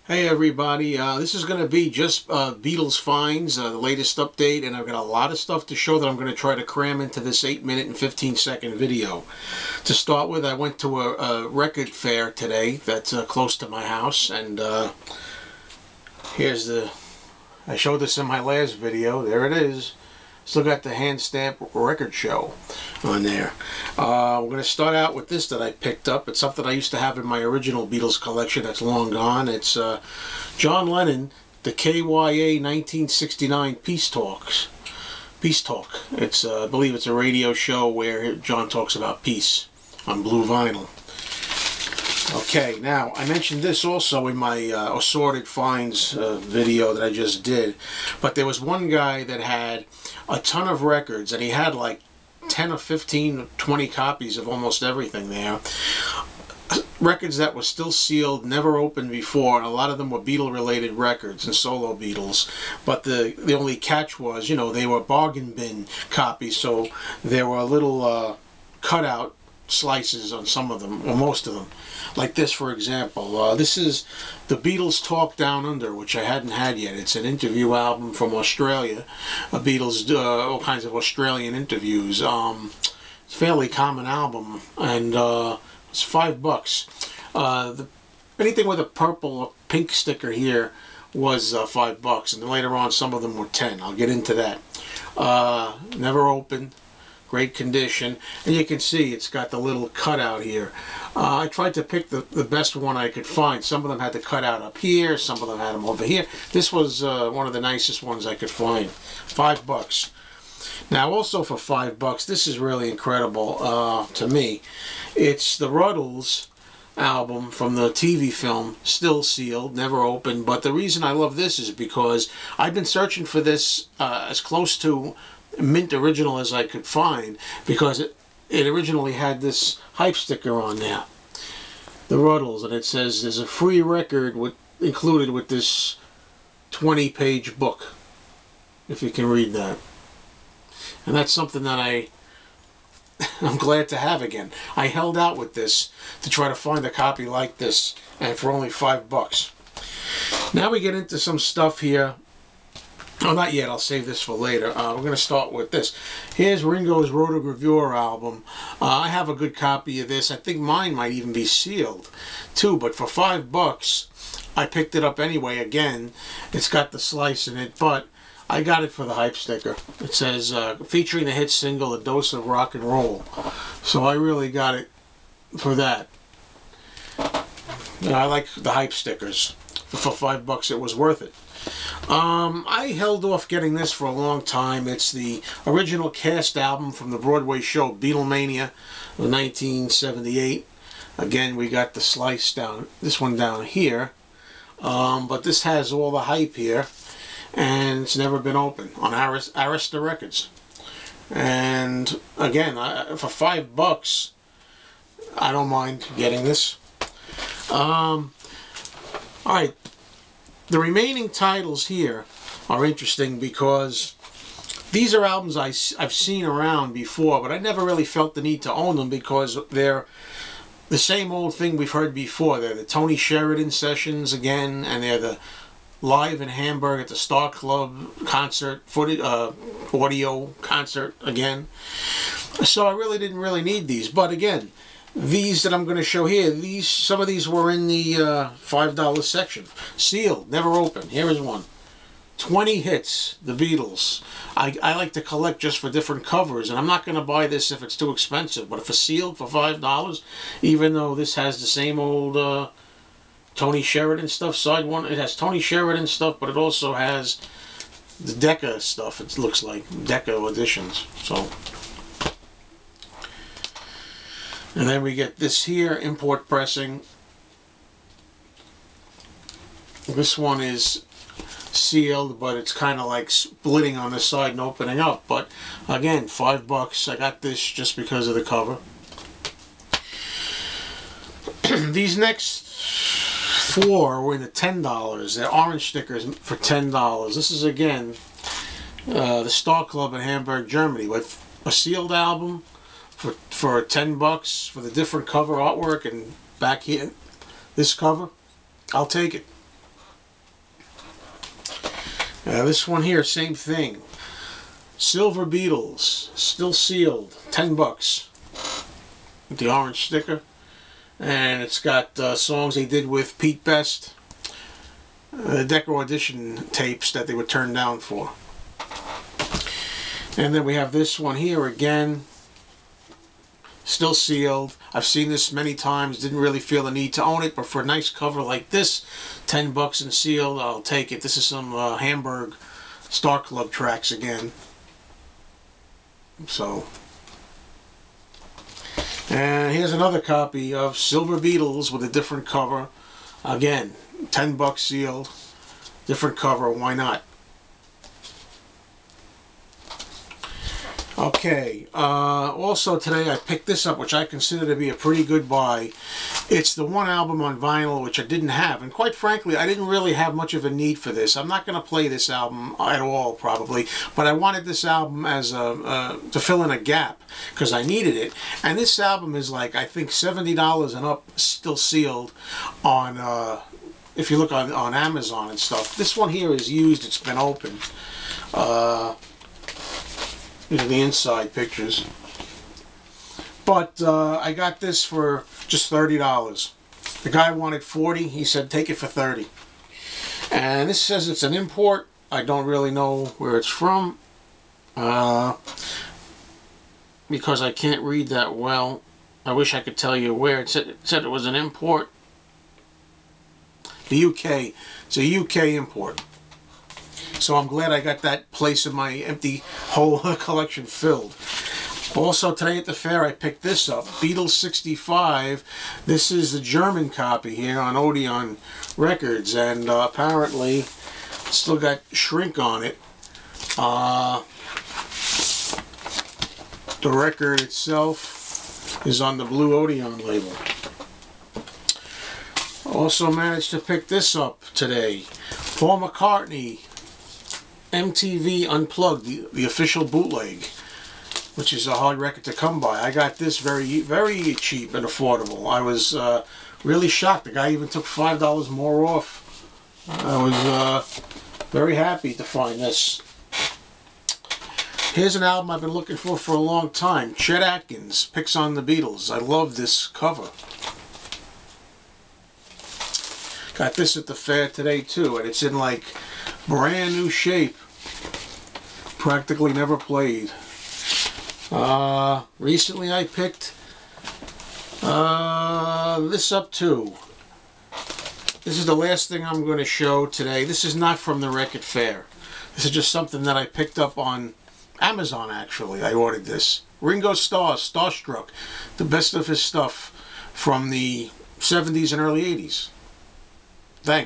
Hey everybody, this is going to be just Beatles finds, the latest update, and I've got a lot of stuff to show that I'm going to try to cram into this 8-minute and 15-second video. To start with, I went to a record fair today that's close to my house, and I showed this in my last video, there it is. Still got the hand stamp record show on there. We're going to start out with this that I picked up. It's something I used to have in my original Beatles collection that's long gone. It's John Lennon, the KYA 1969 Peace Talk. It's I believe it's a radio show where John talks about peace on blue vinyl. Okay, now I mentioned this also in my assorted finds video that I just did, but there was one guy that had a ton of records, and he had like 10 or 15 or 20 copies of almost everything there. Records that were still sealed, never opened before, and a lot of them were Beatle related records and solo Beatles, but the only catch was, you know, they were bargain bin copies, so there were little cutout slices on some of them, or most of them. Like this, for example. This is the Beatles Talk Down Under, which I hadn't had yet. It's an interview album from Australia. Beatles do all kinds of Australian interviews. It's a fairly common album, and it's $5. Anything with a purple or pink sticker here was $5, and then later on some of them were 10. I'll get into that. Never opened. Great condition, and you can see it's got the little cutout here. I tried to pick the best one I could find. Some of them had the cutout up here, some of them had them over here. This was one of the nicest ones I could find. $5. Now also for $5, this is really incredible to me. It's the Riddles Album from the TV film, still sealed, never opened, but the reason I love this is because I've been searching for this as close to mint original as I could find, because it originally had this hype sticker on there, the Riddles, and it says there's a free record included with this 20-page book, if you can read that. And that's something that I'm glad to have again. I held out with this to try to find a copy like this, and for only $5. Now we get into some stuff here. Oh, not yet. I'll save this for later. We're going to start with this. Here's Ringo's Rota album. I have a good copy of this. I think mine might even be sealed, too. But for $5, I picked it up anyway. Again, it's got the slice in it, but I got it for the hype sticker. It says, featuring the hit single, A Dose of Rock and Roll. So I really got it for that. I like the hype stickers. For $5, it was worth it. I held off getting this for a long time. It's the original cast album from the Broadway show Beatlemania of 1978. Again, we got the slice down, this one down here. But this has all the hype here, and it's never been opened on Arista Records. And again, for $5, I don't mind getting this. Alright. The remaining titles here are interesting because these are albums I've seen around before, but I never really felt the need to own them because they're the same old thing we've heard before. They're the Tony Sheridan sessions again, and they're the Live in Hamburg at the Star Club concert, audio concert again. So I really didn't need these, but again, these that I'm going to show here, some of these were in the $5 section. Sealed, never opened. Here is one. 20 hits, the Beatles. I like to collect just for different covers, and I'm not going to buy this if it's too expensive, but if it's sealed for $5, even though this has the same old Tony Sheridan stuff, side one, it has Tony Sheridan stuff, but it also has the Decca stuff, it looks like, Decca editions, so... And then we get this here, import pressing. This one is sealed, but it's kind of like splitting on the side and opening up. But again, $5. I got this just because of the cover. These next 4 were in the $10. They're orange stickers for $10. This is again the Star Club in Hamburg, Germany, with a sealed album. For $10 for the different cover artwork, and back here, this cover, I'll take it. This one here, same thing. Silver Beatles, still sealed, $10 with the orange sticker. And it's got songs they did with Pete Best, Decca audition tapes that they would turn down for. And then we have this one here again, still sealed. I've seen this many times, didn't really feel the need to own it, but for a nice cover like this, $10 and sealed, I'll take it. This is some Hamburg Star Club tracks again. So, and here's another copy of Silver Beatles with a different cover. Again, $10 sealed, different cover, why not? Okay, also today I picked this up, which I consider to be a pretty good buy. It's the one album on vinyl which I didn't have, and quite frankly I didn't really have much of a need for this. I'm not going to play this album at all probably, but I wanted this album as to fill in a gap because I needed it. And this album is like, I think $70 and up, still sealed on, if you look on Amazon and stuff. This one here is used, it's been opened. These are the inside pictures. But I got this for just $30. The guy wanted $40. He said take it for $30. And this says it's an import. I don't really know where it's from because I can't read that well. I wish I could tell you where. It said it was an import. The UK. It's a UK import. So I'm glad I got that place in my empty whole collection filled. Also today at the fair I picked this up, Beatles 65. This is the German copy here on Odeon Records, and apparently it's still got shrink on it. The record itself is on the blue Odeon label. Also managed to pick this up today, Paul McCartney MTV Unplugged, the official bootleg, which is a hard record to come by. I got this very, very cheap and affordable. I was really shocked. The guy even took $5 more off. I was very happy to find this. Here's an album I've been looking for a long time. Chet Atkins, Picks on the Beatles. I love this cover. Got this at the fair today too, and it's in like brand new shape. Practically never played. Recently I picked this up too. This is the last thing I'm going to show today. This is not from the record fair. This is just something that I picked up on Amazon actually. I ordered this. Ringo Starr, Starstruck. The best of his stuff from the 70s and early 80s. Thanks.